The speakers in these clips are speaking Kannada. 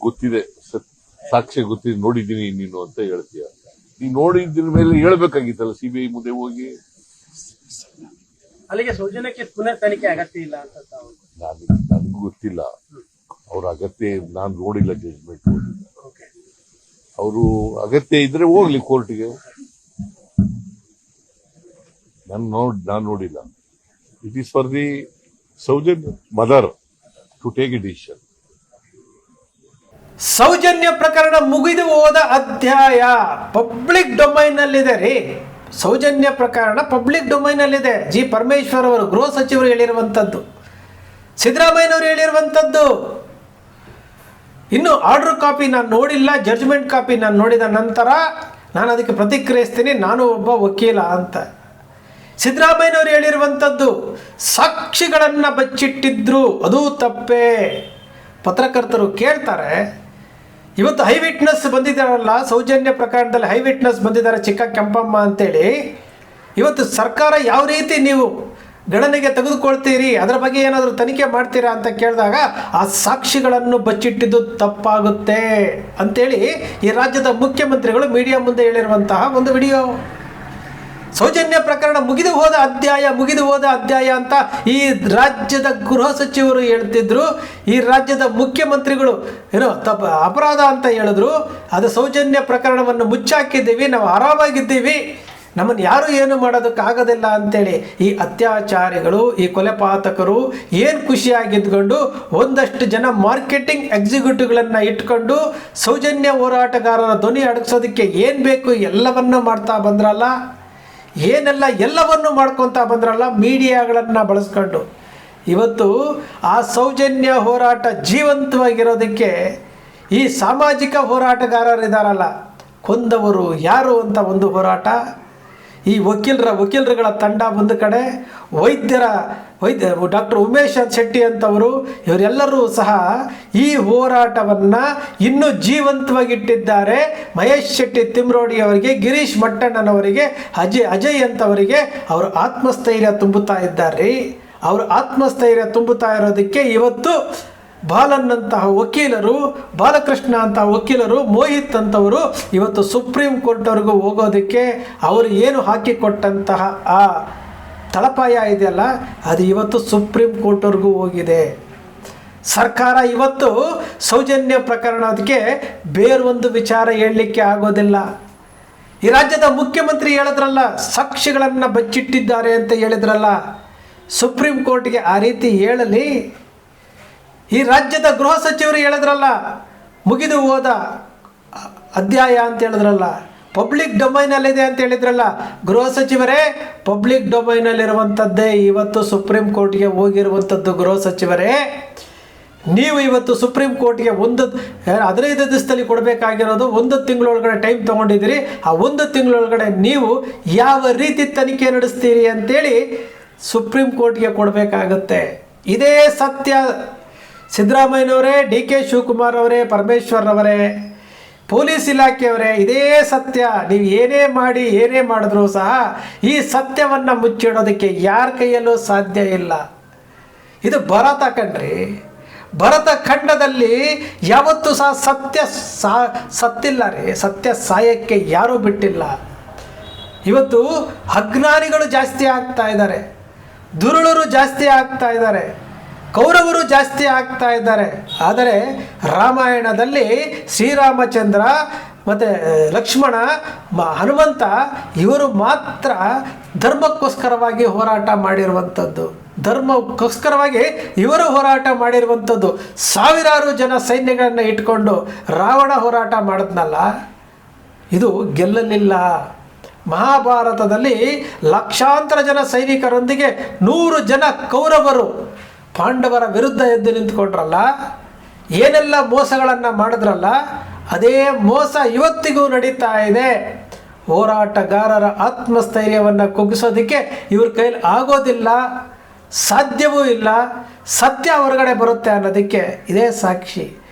ಗೊತ್ತಿದೆ, ಸಾಕ್ಷ್ಯ ಗೊತ್ತಿದೆ, ನೋಡಿದ್ದೀನಿ ನೀನು ಅಂತ ಹೇಳ್ತೀಯ. ನೀನು ನೋಡಿದ್ರ ಮೇಲೆ ಹೇಳ್ಬೇಕಾಗಿತ್ತಲ್ಲ ಸಿಬಿಐ ಮುಂದೆ ಹೋಗಿ. ಅಲ್ಲಿಗೆ ಸೌಜನ್ಯಕ್ಕೆ ಪುನರ್ ತನಿಖೆ ಅಗತ್ಯ ಇಲ್ಲ ಅಂತ ನನಗೂ ಗೊತ್ತಿಲ್ಲ ಅವ್ರ ಅಗತ್ಯ. ನಾನು ನೋಡಿಲ್ಲ ಜಡ್ಜ್ಮೆಂಟ್, ಅವರು ಅಗತ್ಯ ಇದ್ರೆ ಹೋಗ್ಲಿ ಕೋರ್ಟ್ಗೆ. ನಾನು ನೋಡಿಲ್ಲ. It is for the Soujanya mother to take a decision. Soujanya ಪ್ರಕರಣ ಮುಗಿದು ಹೋದ ಅಧ್ಯಾಯ ಪಬ್ಲಿಕ್ ಡೊಮೈನ್ನಲ್ಲಿದೆ ರೀ. ಸೌಜನ್ಯ ಪ್ರಕರಣ ಪಬ್ಲಿಕ್ ಡೊಮೈನಲ್ಲಿದೆ. ಜಿ ಪರಮೇಶ್ವರ್ ಅವರು ಗೃಹ ಸಚಿವರು ಹೇಳಿರುವಂಥದ್ದು, ಸಿದ್ದರಾಮಯ್ಯನವರು ಹೇಳಿರುವಂಥದ್ದು. ಇನ್ನು ಆರ್ಡರ್ ಕಾಪಿ ನಾನು ನೋಡಿಲ್ಲ, ಜಡ್ಜ್ಮೆಂಟ್ ಕಾಪಿ ನಾನು ನೋಡಿದ ನಂತರ ನಾನು ಅದಕ್ಕೆ ಪ್ರತಿಕ್ರಿಯಿಸ್ತೀನಿ, ನಾನು ಒಬ್ಬ ವಕೀಲ ಅಂತ. ಸಿದ್ದರಾಮಯ್ಯನವರು ಹೇಳಿರುವಂಥದ್ದು, ಸಾಕ್ಷಿಗಳನ್ನು ಬಚ್ಚಿಟ್ಟಿದ್ರು, ಅದು ತಪ್ಪೇ. ಪತ್ರಕರ್ತರು ಕೇಳ್ತಾರೆ, ಇವತ್ತು ಹೈ ವಿಟ್ನೆಸ್ ಬಂದಿದ್ದಾರಲ್ಲ ಸೌಜನ್ಯ ಪ್ರಕರಣದಲ್ಲಿ, ಹೈ ವಿಟ್ನೆಸ್ ಬಂದಿದ್ದಾರೆ ಚಿಕ್ಕ ಕೆಂಪಮ್ಮ ಅಂತೇಳಿ. ಇವತ್ತು ಸರ್ಕಾರ ಯಾವ ರೀತಿ ನೀವು ಗಣನೆಗೆ ತೆಗೆದುಕೊಳ್ತೀರಿ, ಅದರ ಬಗ್ಗೆ ಏನಾದರೂ ತನಿಖೆ ಮಾಡ್ತೀರಾ ಅಂತ ಕೇಳಿದಾಗ ಆ ಸಾಕ್ಷಿಗಳನ್ನು ಬಚ್ಚಿಟ್ಟಿದ್ದು ತಪ್ಪಾಗುತ್ತೆ ಅಂತೇಳಿ ಈ ರಾಜ್ಯದ ಮುಖ್ಯಮಂತ್ರಿಗಳು ಮೀಡಿಯಾ ಮುಂದೆ ಹೇಳಿರುವಂತಹ ಒಂದು ವಿಡಿಯೋ. ಸೌಜನ್ಯ ಪ್ರಕರಣ ಮುಗಿದು ಹೋದ ಅಧ್ಯಾಯ ಅಂತ ಈ ರಾಜ್ಯದ ಗೃಹ ಸಚಿವರು ಹೇಳ್ತಿದ್ರು, ಈ ರಾಜ್ಯದ ಮುಖ್ಯಮಂತ್ರಿಗಳು ಏನೋ ಅಪರಾಧ ಅಂತ ಹೇಳಿದ್ರು. ಅದು ಸೌಜನ್ಯ ಪ್ರಕರಣವನ್ನು ಮುಚ್ಚಾಕಿದ್ದೀವಿ, ನಾವು ಆರಾಮಾಗಿದ್ದೀವಿ, ನಮ್ಮನ್ನು ಯಾರು ಏನು ಮಾಡೋದಕ್ಕಾಗೋದಿಲ್ಲ ಅಂತೇಳಿ ಈ ಅತ್ಯಾಚಾರಿಗಳು, ಈ ಕೊಲೆಪಾತಕರು ಏನು ಖುಷಿಯಾಗಿದ್ಕೊಂಡು ಒಂದಷ್ಟು ಜನ ಮಾರ್ಕೆಟಿಂಗ್ ಎಕ್ಸಿಕ್ಯೂಟಿವ್ಗಳನ್ನು ಇಟ್ಕೊಂಡು ಸೌಜನ್ಯ ಹೋರಾಟಗಾರರ ಧ್ವನಿ ಅಡಗಿಸೋದಕ್ಕೆ ಏನು ಬೇಕು ಎಲ್ಲವನ್ನೂ ಮಾಡ್ತಾ ಬಂದ್ರಲ್ಲ, ಎಲ್ಲವನ್ನೂ ಮಾಡ್ಕೊತಾ ಬಂದ್ರಲ್ಲ ಮೀಡಿಯಾಗಳನ್ನು ಬಳಸ್ಕೊಂಡು. ಇವತ್ತು ಆ ಸೌಜನ್ಯ ಹೋರಾಟ ಜೀವಂತವಾಗಿರೋದಕ್ಕೆ ಈ ಸಾಮಾಜಿಕ ಹೋರಾಟಗಾರರಿದ್ದಾರಲ್ಲ, ಕೊಂದವರು ಯಾರು ಅಂತ ಒಂದು ಹೋರಾಟ, ಈ ವಕೀಲರುಗಳ ತಂಡ ಒಂದು ಕಡೆ, ವೈದ್ಯ ಡಾಕ್ಟರ್ ಉಮೇಶ್ ಶೆಟ್ಟಿ ಅಂತವರು, ಇವರೆಲ್ಲರೂ ಸಹ ಈ ಹೋರಾಟವನ್ನು ಇನ್ನೂ ಜೀವಂತವಾಗಿಟ್ಟಿದ್ದಾರೆ. ಮಹೇಶ್ ಶೆಟ್ಟಿ ತಿಮ್ರೋಡಿ ಅವರಿಗೆ, ಗಿರೀಶ್ ಮಟ್ಟಣ್ಣನವರಿಗೆ, ಅಜಯ್ ಅಂತವರಿಗೆ ಅವರು ಆತ್ಮಸ್ಥೈರ್ಯ ತುಂಬುತ್ತಾ ಇದ್ದಾರೆ. ಅವರು ಆತ್ಮಸ್ಥೈರ್ಯ ತುಂಬುತ್ತಾ ಇರೋದಕ್ಕೆ ಇವತ್ತು ಬಾಲನ್ನಂತಹ ವಕೀಲರು, ಬಾಲಕೃಷ್ಣ ಅಂತಹ ವಕೀಲರು, ಮೋಹಿತ್ ಅಂತವರು ಇವತ್ತು ಸುಪ್ರೀಂ ಕೋರ್ಟ್ವರೆಗೂ ಹೋಗೋದಕ್ಕೆ ಅವರು ಏನು ಹಾಕಿಕೊಟ್ಟಂತಹ ಆ ತಳಪಾಯ ಇದೆಯಲ್ಲ, ಅದು ಇವತ್ತು ಸುಪ್ರೀಂ ಕೋರ್ಟ್ವರೆಗೂ ಹೋಗಿದೆ. ಸರ್ಕಾರ ಇವತ್ತು ಸೌಜನ್ಯ ಪ್ರಕರಣಕ್ಕೆ ಬೇರೊಂದು ವಿಚಾರ ಹೇಳಲಿಕ್ಕೆ ಆಗೋದಿಲ್ಲ. ಈ ರಾಜ್ಯದ ಮುಖ್ಯಮಂತ್ರಿ ಹೇಳಿದ್ರಲ್ಲ, ಸಾಕ್ಷಿಗಳನ್ನು ಬಚ್ಚಿಟ್ಟಿದ್ದಾರೆ ಅಂತ ಹೇಳಿದ್ರಲ್ಲ, ಸುಪ್ರೀಂ ಕೋರ್ಟ್ಗೆ ಆ ರೀತಿ ಹೇಳಲಿ. ಈ ರಾಜ್ಯದ ಗೃಹ ಸಚಿವರು ಹೇಳಿದ್ರಲ್ಲ, ಮುಗಿದು ಹೋದ ಅಧ್ಯಾಯ ಅಂತ ಹೇಳಿದ್ರಲ್ಲ, ಪಬ್ಲಿಕ್ ಡೊಮೈನಲ್ಲಿದೆ ಅಂತ ಹೇಳಿದ್ರಲ್ಲ. ಗೃಹ ಸಚಿವರೇ, ಪಬ್ಲಿಕ್ ಡೊಮೈನಲ್ಲಿರುವಂಥದ್ದೇ ಇವತ್ತು ಸುಪ್ರೀಂ ಕೋರ್ಟ್ಗೆ ಹೋಗಿರುವಂಥದ್ದು. ಗೃಹ ಸಚಿವರೇ, ನೀವು ಇವತ್ತು ಸುಪ್ರೀಂ ಕೋರ್ಟ್ಗೆ 15 ದಿವಸದಲ್ಲಿ ಕೊಡಬೇಕಾಗಿರೋದು 1 ತಿಂಗಳೊಳಗಡೆ ಟೈಮ್ ತೊಗೊಂಡಿದ್ದೀರಿ. ಆ 1 ತಿಂಗಳೊಳಗಡೆ ನೀವು ಯಾವ ರೀತಿ ತನಿಖೆ ನಡೆಸ್ತೀರಿ ಅಂತೇಳಿ ಸುಪ್ರೀಂ ಕೋರ್ಟ್ಗೆ ಕೊಡಬೇಕಾಗತ್ತೆ. ಇದೇ ಸತ್ಯ. ಸಿದ್ದರಾಮಯ್ಯನವರೇ, ಡಿ ಕೆ ಶಿವಕುಮಾರ್ ಅವರೇ, ಪರಮೇಶ್ವರ್ ಅವರೇ, ಪೊಲೀಸ್ ಇಲಾಖೆಯವರೇ, ಇದೇ ಸತ್ಯ. ನೀವು ಏನೇ ಮಾಡಿದ್ರೂ ಸಹ ಈ ಸತ್ಯವನ್ನು ಮುಚ್ಚಿಡೋದಕ್ಕೆ ಯಾರ ಕೈಯಲ್ಲೂ ಸಾಧ್ಯ ಇಲ್ಲ. ಇದು ಭರತ ಕಣ್ರಿ. ಭರತ ಖಂಡದಲ್ಲಿ ಯಾವತ್ತೂ ಸಹ ಸತ್ತಿಲ್ಲ ರೀ. ಸತ್ಯ ಸಾಯಕ್ಕೆ ಯಾರೂ ಬಿಟ್ಟಿಲ್ಲ. ಇವತ್ತು ಅಜ್ಞಾನಿಗಳು ಜಾಸ್ತಿ ಆಗ್ತಾ ಇದ್ದಾರೆ, ದುರುಳರು ಜಾಸ್ತಿ ಆಗ್ತಾ ಇದ್ದಾರೆ, ಕೌರವರು ಜಾಸ್ತಿ ಆಗ್ತಾ ಇದ್ದಾರೆ. ಆದರೆ ರಾಮಾಯಣದಲ್ಲಿ ಶ್ರೀರಾಮಚಂದ್ರ ಮತ್ತು ಲಕ್ಷ್ಮಣ, ಹನುಮಂತ ಇವರು ಮಾತ್ರ ಧರ್ಮಕ್ಕೋಸ್ಕರವಾಗಿ ಹೋರಾಟ ಮಾಡಿರುವಂಥದ್ದು. ಧರ್ಮಕ್ಕೋಸ್ಕರವಾಗಿ ಇವರು ಹೋರಾಟ ಮಾಡಿರುವಂಥದ್ದು. ಸಾವಿರಾರು ಜನ ಸೈನ್ಯಗಳನ್ನು ಇಟ್ಕೊಂಡು ರಾವಣ ಹೋರಾಟ ಮಾಡಿದ್ನಲ್ಲ, ಇದು ಗೆಲ್ಲಲಿಲ್ಲ. ಮಹಾಭಾರತದಲ್ಲಿ ಲಕ್ಷಾಂತರ ಜನ ಸೈನಿಕರೊಂದಿಗೆ 100 ಜನ ಕೌರವರು ಪಾಂಡವರ ವಿರುದ್ಧ ಎದ್ದು ನಿಂತ್ಕೊಂಡ್ರಲ್ಲ, ಏನೆಲ್ಲ ಮೋಸಗಳನ್ನು ಮಾಡಿದ್ರಲ್ಲ, ಅದೇ ಮೋಸ ಇವತ್ತಿಗೂ ನಡೀತಾ ಇದೆ. ಹೋರಾಟಗಾರರ ಆತ್ಮಸ್ಥೈರ್ಯವನ್ನು ಕುಗ್ಗಿಸೋದಕ್ಕೆ ಇವ್ರ ಕೈಲಿ ಆಗೋದಿಲ್ಲ, ಸಾಧ್ಯವೂ ಇಲ್ಲ. ಸತ್ಯ ಹೊರಗಡೆ ಬರುತ್ತೆ ಅನ್ನೋದಕ್ಕೆ ಇದೇ ಸಾಕ್ಷಿ.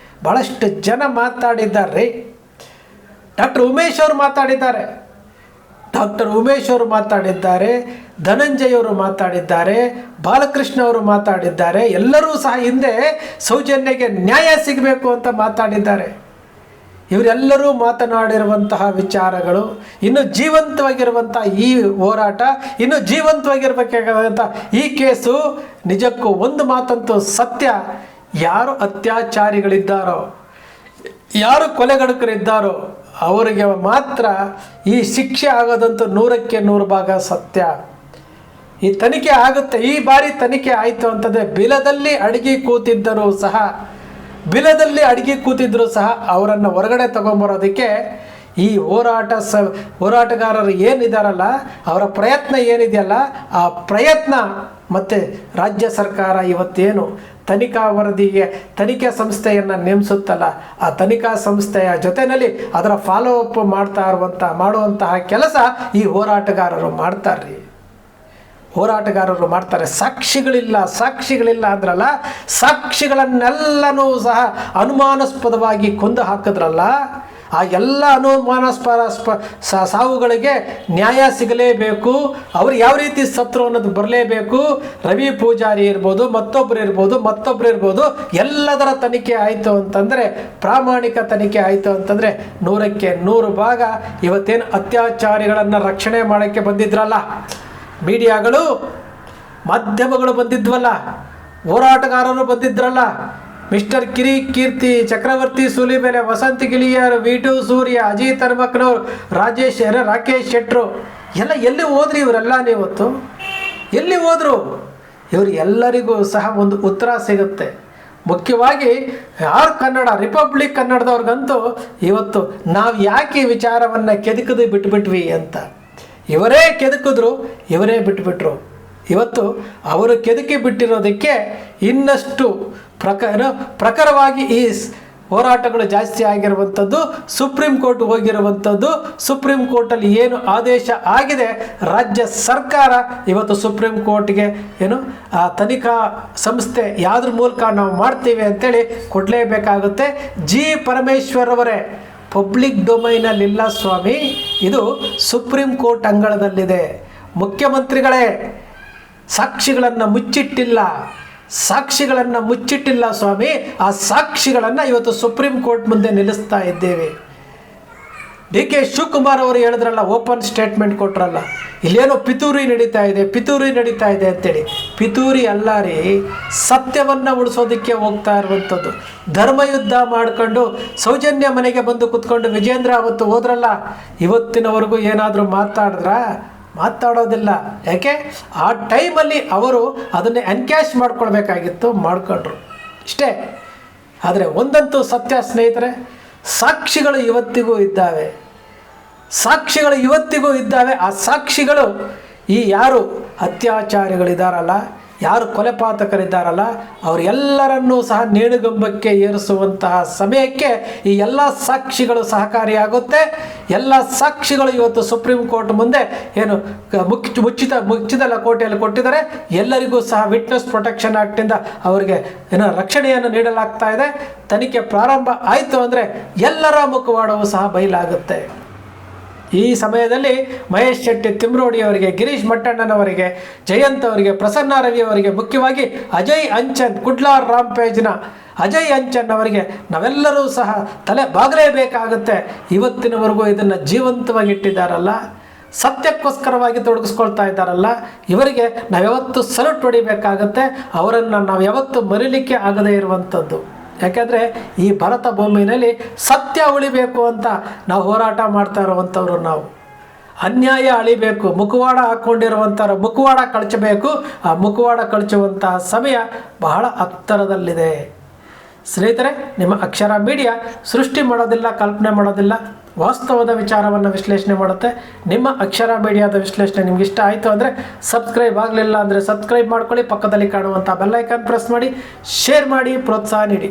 ಭಾಳಷ್ಟು ಜನ ಮಾತಾಡಿದ್ದಾರೆ. ಡಾಕ್ಟರ್ ಉಮೇಶ್ ಅವರು ಮಾತಾಡಿದ್ದಾರೆ, ಡಾಕ್ಟರ್ ಉಮೇಶ್ ಅವರು ಮಾತಾಡಿದ್ದಾರೆ, ಧನಂಜಯ್ ಅವರು ಮಾತಾಡಿದ್ದಾರೆ, ಬಾಲಕೃಷ್ಣ ಅವರು ಮಾತಾಡಿದ್ದಾರೆ. ಎಲ್ಲರೂ ಸಹ ಹಿಂದೆ ಸೌಜನ್ಯಗೆ ನ್ಯಾಯ ಸಿಗಬೇಕು ಅಂತ ಮಾತಾಡಿದ್ದಾರೆ. ಇವರೆಲ್ಲರೂ ಮಾತನಾಡಿರುವಂತಹ ವಿಚಾರಗಳು ಇನ್ನು ಜೀವಂತವಾಗಿರುವಂಥ ಈ ಹೋರಾಟ, ಇನ್ನು ಜೀವಂತವಾಗಿರ್ಬೇಕಾದಂಥ ಈ ಕೇಸು ನಿಜಕ್ಕೂ ಒಂದು ಮಾತಂತೂ ಸತ್ಯ. ಯಾರು ಅತ್ಯಾಚಾರಿಗಳಿದ್ದಾರೋ, ಯಾರು ಕೊಲೆಗಡುಕರಿದ್ದಾರೋ ಅವರಿಗೆ ಮಾತ್ರ ಈ ಶಿಕ್ಷೆ ಆಗೋದಂತೂ 100ಕ್ಕೆ 100 ಭಾಗ ಸತ್ಯ. ಈ ತನಿಖೆ ಆಗುತ್ತೆ. ಈ ಬಾರಿ ತನಿಖೆ ಆಯಿತು ಅಂತಂದರೆ ಬಿಲದಲ್ಲಿ ಅಡಿಗೆ ಕೂತಿದ್ದರೂ ಸಹ ಅವರನ್ನು ಹೊರಗಡೆ ತಗೊಂಬರೋದಕ್ಕೆ ಈ ಹೋರಾಟಗಾರರು ಏನಿದಾರಲ್ಲ, ಅವರ ಪ್ರಯತ್ನ ಏನಿದೆಯಲ್ಲ, ಆ ಪ್ರಯತ್ನ ಮತ್ತು ರಾಜ್ಯ ಸರ್ಕಾರ ಇವತ್ತೇನು ತನಿಖಾ ಸಂಸ್ಥೆಯನ್ನು ನೇಮಿಸುತ್ತಲ್ಲ, ಆ ತನಿಖಾ ಸಂಸ್ಥೆಯ ಜೊತೆಯಲ್ಲಿ ಅದರ ಫಾಲೋ ಅಪ್ ಮಾಡುವಂತಹ ಕೆಲಸ ಈ ಹೋರಾಟಗಾರರು ಮಾಡ್ತಾರೆ. ಸಾಕ್ಷಿಗಳಿಲ್ಲ ಅಂದ್ರಲ್ಲ, ಸಾಕ್ಷಿಗಳನ್ನೆಲ್ಲನೂ ಸಹ ಅನುಮಾನಾಸ್ಪದವಾಗಿ ಕೊಂದು ಹಾಕಿದ್ರಲ್ಲ, ಆ ಎಲ್ಲ ಅನುಮಾನಾಸ್ಪದ ಸಾವುಗಳಿಗೆ ನ್ಯಾಯ ಸಿಗಲೇಬೇಕು. ಅವರು ಯಾವ ರೀತಿ ಸತ್ರು ಅನ್ನೋದು ಬರಲೇಬೇಕು. ರವಿ ಪೂಜಾರಿ ಇರ್ಬೋದು, ಮತ್ತೊಬ್ಬರು ಇರ್ಬೋದು, ಎಲ್ಲದರ ತನಿಖೆ ಆಯಿತು ಅಂತಂದರೆ, ಪ್ರಾಮಾಣಿಕ ತನಿಖೆ ಆಯಿತು ಅಂತಂದರೆ 100ಕ್ಕೆ 100 ಭಾಗ ಇವತ್ತೇನು ಅತ್ಯಾಚಾರಿಗಳನ್ನು ರಕ್ಷಣೆ ಮಾಡೋಕ್ಕೆ ಬಂದಿದ್ರಲ್ಲ, ಮೀಡಿಯಾಗಳು, ಮಾಧ್ಯಮಗಳು ಬಂದಿದ್ವಲ್ಲ, ಹೋರಾಟಗಾರರು ಬಂದಿದ್ರಲ್ಲ, ಮಿಸ್ಟರ್ ಕೀರ್ತಿ ಚಕ್ರವರ್ತಿ ಸೂಲಿಬೆಲೆ, ವಸಂತ ಗಿಳಿಯರ್, ವಿ2 ಸೂರ್ಯ, ಅಜಿತ್ ಹನುಮಕ್ಕನವರು, ರಾಕೇಶ್ ಶೆಟ್ರು ಎಲ್ಲ ಎಲ್ಲಿ ಹೋದ್ರಿ? ಇವರೆಲ್ಲ ಇವತ್ತು ಎಲ್ಲಿ ಹೋದರು? ಇವರು ಎಲ್ಲರಿಗೂ ಸಹ ಒಂದು ಉತ್ತರ ಸಿಗುತ್ತೆ. ಮುಖ್ಯವಾಗಿ ಯಾರು ರಿಪಬ್ಲಿಕ್ ಕನ್ನಡದವ್ರಿಗಂತೂ ಇವತ್ತು ನಾವು ಯಾಕೆ ಈ ವಿಚಾರವನ್ನು ಕೆದಕದು ಬಿಟ್ಬಿಟ್ವಿ ಅಂತ. ಇವರೇ ಕೆದಕಿದ್ರು, ಇವರೇ ಬಿಟ್ಬಿಟ್ರು. ಇವತ್ತು ಅವರು ಕೆದಕಿ ಬಿಟ್ಟಿರೋದಕ್ಕೆ ಇನ್ನಷ್ಟು ಪ್ರಖರವಾಗಿ ಈ ಹೋರಾಟಗಳು ಜಾಸ್ತಿ ಆಗಿರುವಂಥದ್ದು, ಸುಪ್ರೀಂ ಕೋರ್ಟ್ ಹೋಗಿರುವಂಥದ್ದು. ಸುಪ್ರೀಂ ಕೋರ್ಟಲ್ಲಿ ಏನು ಆದೇಶ ಆಗಿದೆ, ರಾಜ್ಯ ಸರ್ಕಾರ ಇವತ್ತು ಸುಪ್ರೀಂ ಕೋರ್ಟ್ಗೆ ಆ ತನಿಖಾ ಸಂಸ್ಥೆ ಯಾವುದ್ರ ಮೂಲಕ ನಾವು ಮಾಡ್ತೀವಿ ಅಂತೇಳಿ ಕೊಡಲೇಬೇಕಾಗುತ್ತೆ. ಪರಮೇಶ್ವರ್ ಅವರೇ, ಪಬ್ಲಿಕ್ ಡೊಮೈನಲ್ಲಿಲ್ಲ ಸ್ವಾಮಿ, ಇದು ಸುಪ್ರೀಂ ಕೋರ್ಟ್ ಅಂಗಳದಲ್ಲಿದೆ. ಮುಖ್ಯಮಂತ್ರಿಗಳೇ, ಸಾಕ್ಷಿಗಳನ್ನು ಮುಚ್ಚಿಟ್ಟಿಲ್ಲ ಸ್ವಾಮಿ. ಆ ಸಾಕ್ಷಿಗಳನ್ನು ಇವತ್ತು ಸುಪ್ರೀಂ ಕೋರ್ಟ್ ಮುಂದೆ ನಿಲ್ಲಿಸ್ತಾ ಇದ್ದೇವೆ. DK ಶಿವಕುಮಾರ್ ಅವರು ಹೇಳಿದ್ರಲ್ಲ, ಓಪನ್ ಸ್ಟೇಟ್ಮೆಂಟ್ ಕೊಟ್ರಲ್ಲ, ಇಲ್ಲೇನೋ ಪಿತೂರಿ ನಡೀತಾ ಇದೆ ಅಂತೇಳಿ. ಪಿತೂರಿ ಅಲ್ಲ ರೀ, ಸತ್ಯವನ್ನು ಉಳಿಸೋದಕ್ಕೆ ಹೋಗ್ತಾ ಇರುವಂಥದ್ದು. ಧರ್ಮಯುದ್ಧ ಮಾಡಿಕೊಂಡು ಸೌಜನ್ಯ ಮನೆಗೆ ಬಂದು ಕುತ್ಕೊಂಡು ವಿಜೇಂದ್ರ ಅವತ್ತು ಹೋದ್ರಲ್ಲ, ಇವತ್ತಿನವರೆಗೂ ಏನಾದರೂ ಮಾತಾಡೋದಿಲ್ಲ. ಯಾಕೆ? ಆ ಟೈಮಲ್ಲಿ ಅವರು ಅದನ್ನೇ ಎನ್ಕ್ಯಾಶ್ ಮಾಡ್ಕೊಳ್ಬೇಕಾಗಿತ್ತು, ಮಾಡ್ಕೊಂಡ್ರು ಇಷ್ಟೇ. ಆದರೆ ಒಂದಂತೂ ಸತ್ಯ ಸ್ನೇಹಿತರೆ, ಸಾಕ್ಷಿಗಳು ಇವತ್ತಿಗೂ ಇದ್ದಾವೆ. ಆ ಸಾಕ್ಷಿಗಳು ಈ ಯಾರು ಅತ್ಯಾಚಾರಿಗಳಿದ್ದಾರಲ್ಲ, ಯಾರು ಕೊಲೆಪಾತಕರಿದ್ದಾರಲ್ಲ, ಅವರೆಲ್ಲರನ್ನೂ ಸಹ ನೇಣುಗಂಬಕ್ಕೆ ಏರಿಸುವಂತಹ ಸಮಯಕ್ಕೆ ಈ ಎಲ್ಲ ಸಾಕ್ಷಿಗಳು ಸಹಕಾರಿಯಾಗುತ್ತೆ. ಎಲ್ಲ ಸಾಕ್ಷಿಗಳು ಇವತ್ತು ಸುಪ್ರೀಂ ಕೋರ್ಟ್ ಮುಂದೆ ಮುಚ್ಚಿದ ಕೋಟೆಯಲ್ಲಿ ಕೊಟ್ಟಿದ್ದಾರೆ. ಎಲ್ಲರಿಗೂ ಸಹ ವಿಟ್ನೆಸ್ ಪ್ರೊಟೆಕ್ಷನ್ ಆ್ಯಕ್ಟಿಂದ ಅವರಿಗೆ ರಕ್ಷಣೆಯನ್ನು ನೀಡಲಾಗ್ತಾ ಇದೆ. ತನಿಖೆ ಪ್ರಾರಂಭ ಆಯಿತು ಅಂದರೆ ಎಲ್ಲರ ಮುಖವಾಡವೂ ಸಹ ಬಯಲಾಗುತ್ತೆ. ಈ ಸಮಯದಲ್ಲಿ ಮಹೇಶ್ ಶೆಟ್ಟಿ ತಿಮ್ರೋಡಿ ಅವರಿಗೆ, ಗಿರೀಶ್ ಮಟ್ಟಣ್ಣನವರಿಗೆ, ಜಯಂತ್ ಅವರಿಗೆ, ಪ್ರಸನ್ನ ರವಿ ಅವರಿಗೆ, ಮುಖ್ಯವಾಗಿ ಅಜಯ್ ಅಂಚನ್, ಕುಡ್ಲಾರ್ ರಾಂಪೇಜ್ನ ಅಜಯ್ ಅಂಚನ್ ಅವರಿಗೆ ನಾವೆಲ್ಲರೂ ಸಹ ತಲೆ ಬಾಗಲೇಬೇಕಾಗುತ್ತೆ. ಇವತ್ತಿನವರೆಗೂ ಇದನ್ನು ಜೀವಂತವಾಗಿ ಇಟ್ಟಿದ್ದಾರಲ್ಲ, ಸತ್ಯಕ್ಕೋಸ್ಕರವಾಗಿ ತೊಡಗಿಸ್ಕೊಳ್ತಾ ಇದ್ದಾರಲ್ಲ, ಇವರಿಗೆ ನಾವ್ಯಾವತ್ತೂ ಸಲ್ಯೂಟ್ ಹೊಡಿಬೇಕಾಗತ್ತೆ. ಅವರನ್ನು ನಾವು ಯಾವತ್ತೂ ಮರೀಲಿಕ್ಕೆ ಆಗದೇ ಇರುವಂಥದ್ದು. ಯಾಕೆಂದರೆ ಈ ಭಾರತ ಭೂಮಿಯಲ್ಲಿ ಸತ್ಯ ಉಳಿಬೇಕು ಅಂತ ನಾವು ಹೋರಾಟ ಮಾಡ್ತಾ ಇರುವಂಥವ್ರು. ನಾವು ಅನ್ಯಾಯ ಅಳಿಬೇಕು, ಮುಖವಾಡ ಹಾಕ್ಕೊಂಡಿರುವಂಥವ್ರ ಮುಖವಾಡ ಕಳಚಬೇಕು. ಆ ಮುಖವಾಡ ಕಳಚುವಂತಹ ಸಮಯ ಬಹಳ ಹತ್ತಿರದಲ್ಲಿದೆ. ಸ್ನೇಹಿತರೆ, ನಿಮ್ಮ ಅಕ್ಷರ ಮೀಡಿಯಾ ಸೃಷ್ಟಿ ಮಾಡೋದಿಲ್ಲ, ಕಲ್ಪನೆ ಮಾಡೋದಿಲ್ಲ, ವಾಸ್ತವದ ವಿಚಾರವನ್ನು ವಿಶ್ಲೇಷಣೆ ಮಾಡುತ್ತೆ. ನಿಮ್ಮ ಅಕ್ಷರ ಮೀಡಿಯಾದ ವಿಶ್ಲೇಷಣೆ ನಿಮ್ಗೆ ಇಷ್ಟ ಆಯಿತು ಅಂದರೆ ಸಬ್ಸ್ಕ್ರೈಬ್ ಆಗಲಿಲ್ಲ ಅಂದರೆ ಸಬ್ಸ್ಕ್ರೈಬ್ ಮಾಡ್ಕೊಳ್ಳಿ. ಪಕ್ಕದಲ್ಲಿ ಕಾಣುವಂಥ ಬೆಲ್ ಐಕಾನ್ ಪ್ರೆಸ್ ಮಾಡಿ, ಶೇರ್ ಮಾಡಿ, ಪ್ರೋತ್ಸಾಹ ನೀಡಿ.